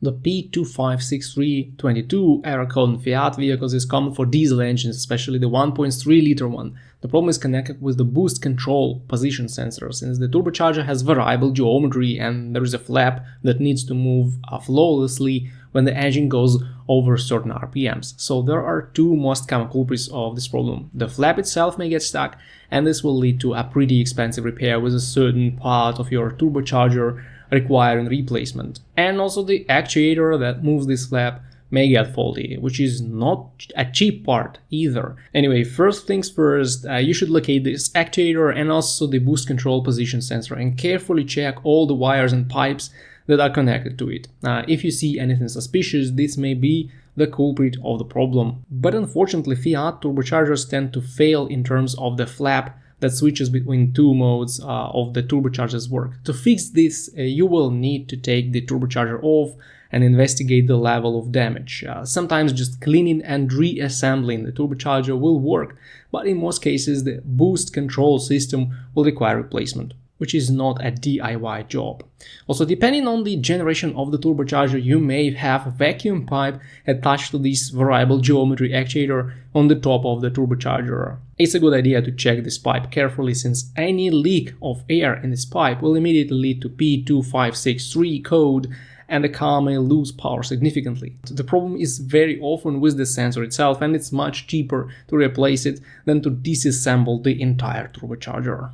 The P2563-22 error code in Fiat vehicles is common for diesel engines, especially the 1.3-liter one. The problem is connected with the boost control position sensor, since the turbocharger has variable geometry and there is a flap that needs to move flawlessly when the engine goes over certain RPMs. So there are two most common culprits of this problem. The flap itself may get stuck, and this will lead to a pretty expensive repair with a certain part of your turbocharger requiring replacement. And also the actuator that moves this flap may get faulty, which is not a cheap part either. Anyway, first things first, you should locate this actuator and also the boost control position sensor and carefully check all the wires and pipes that are connected to it. If you see anything suspicious, this may be the culprit of the problem. But unfortunately, Fiat turbochargers tend to fail in terms of the flap that switches between two modes of the turbocharger's work. To fix this, you will need to take the turbocharger off and investigate the level of damage. Sometimes just cleaning and reassembling the turbocharger will work, but in most cases the boost control system will require replacement, which is not a DIY job. Also, depending on the generation of the turbocharger, you may have a vacuum pipe attached to this variable geometry actuator on the top of the turbocharger. It's a good idea to check this pipe carefully, since any leak of air in this pipe will immediately lead to P2563 code and the car may lose power significantly. The problem is very often with the sensor itself, and it's much cheaper to replace it than to disassemble the entire turbocharger.